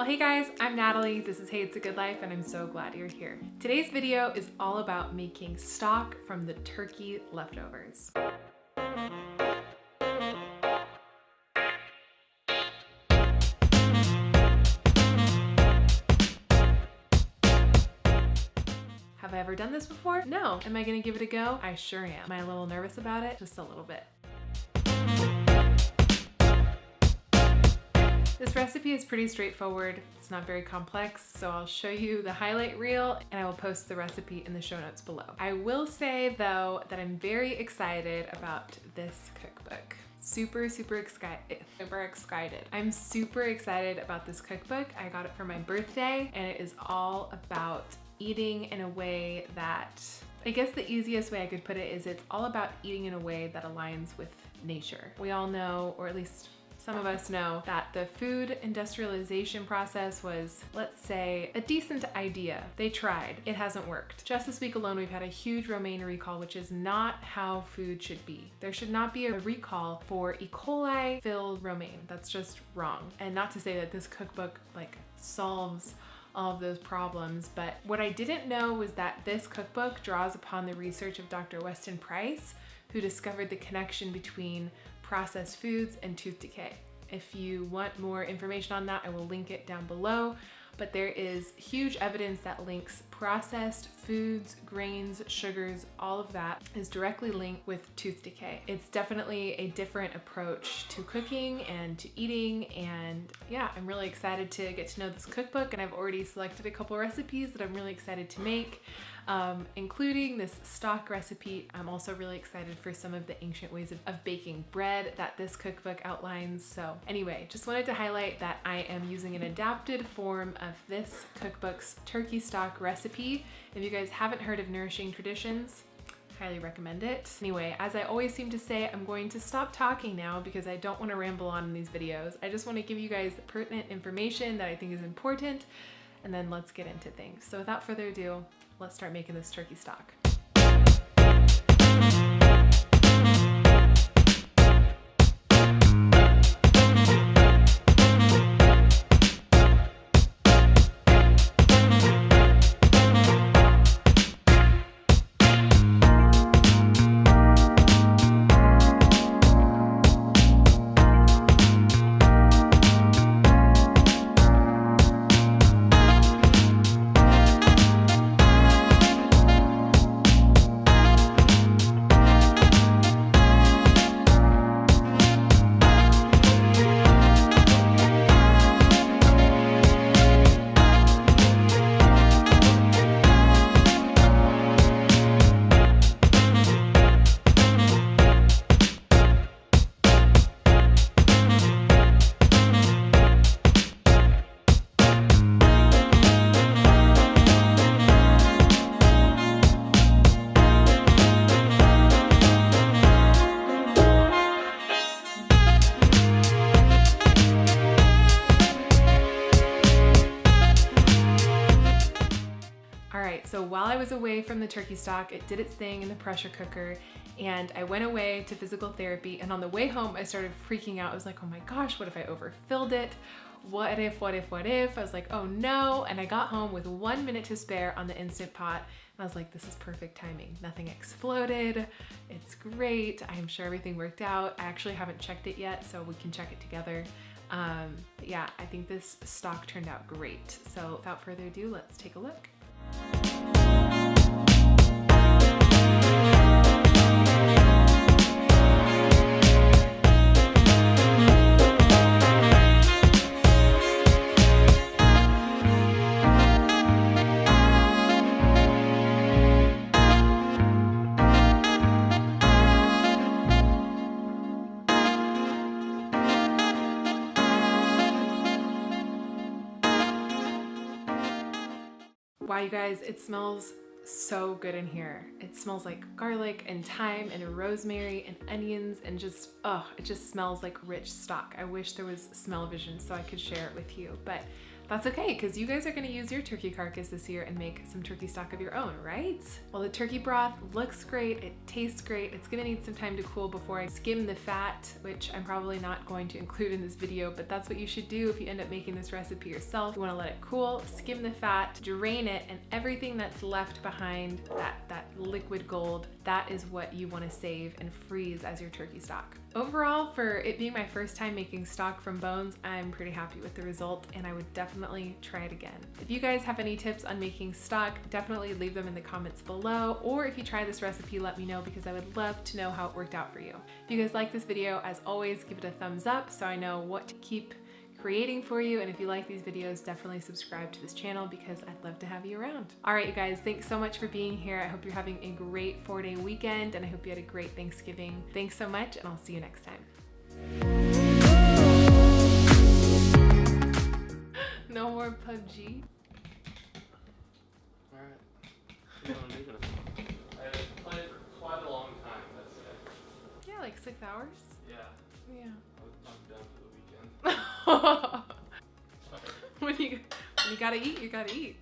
Well, hey guys, I'm Natalie. This is Hey It's a Good Life, and I'm so glad you're here. Today's video is all about making stock from the turkey leftovers. Have I ever done this before? No. Am I gonna give it a go? I sure am. Am I a little nervous about it? Just a little bit. This recipe is pretty straightforward. It's not very complex, so I'll show you the highlight reel and I will post the recipe in the show notes below. I will say though that I'm very excited about this cookbook. Super excited. I'm super excited about this cookbook. I got it for my birthday and it is all about eating in a way that, I guess the easiest way I could put it is it's all about eating in a way that aligns with nature. We all know, or at least some of us know, that the food industrialization process was, let's say, a decent idea. They tried. It hasn't worked. Just this week alone, we've had a huge romaine recall, which is not how food should be. There should not be a recall for E. coli-filled romaine. That's just wrong. And not to say that this cookbook solves all of those problems, but what I didn't know was that this cookbook draws upon the research of Dr. Weston Price, who discovered the connection between processed foods and tooth decay. If you want more information on that, I will link it down below, but there is huge evidence that links processed foods, grains, sugars, all of that is directly linked with tooth decay. It's definitely a different approach to cooking and to eating, and yeah, I'm really excited to get to know this cookbook, and I've already selected a couple recipes that I'm really excited to make. Including this stock recipe. I'm also really excited for some of the ancient ways of baking bread that this cookbook outlines. So anyway, just wanted to highlight that I am using an adapted form of this cookbook's turkey stock recipe. If you guys haven't heard of Nourishing Traditions, highly recommend it. Anyway, as I always seem to say, I'm going to stop talking now because I don't want to ramble on in these videos. I just want to give you guys pertinent information that I think is important, and then let's get into things. So without further ado, let's start making this turkey stock. So while I was away from the turkey stock, it did its thing in the pressure cooker, and I went away to physical therapy, and on the way home I started freaking out. I was like, oh my gosh, what if I overfilled it? What if? I was like, oh no, and I got home with 1 minute to spare on the Instant Pot, and I was like, this is perfect timing. Nothing exploded, it's great, I'm sure everything worked out. I actually haven't checked it yet, so we can check it together. But yeah, I think this stock turned out great. So without further ado, let's take a look. Wow, you guys, it smells so good in here. It smells like garlic and thyme and rosemary and onions and just, oh, it just smells like rich stock. I wish there was smell-o-vision so I could share it with you, but That's okay, because you guys are gonna use your turkey carcass this year and make some turkey stock of your own, right? Well, the turkey broth looks great, it tastes great. It's gonna need some time to cool before I skim the fat, which I'm probably not going to include in this video, but that's what you should do if you end up making this recipe yourself. You wanna let it cool, skim the fat, drain it, and everything that's left behind, that liquid gold, that is what you wanna save and freeze as your turkey stock. Overall, for it being my first time making stock from bones, I'm pretty happy with the result, and I would definitely try it again. If you guys have any tips on making stock, definitely leave them in the comments below, or if you try this recipe, let me know, because I would love to know how it worked out for you. If you guys like this video, as always, give it a thumbs up so I know what to keep creating for you. And if you like these videos, definitely subscribe to this channel because I'd love to have you around. All right, you guys, thanks so much for being here. I hope you're having a great 4-day weekend, and I hope you had a great Thanksgiving. Thanks so much, and I'll see you next time. No more PUBG. Alright. I have played for quite a long time, that's it. Yeah, like 6 hours. Yeah. Yeah. I'm done for the weekend. When you gotta eat, you gotta eat.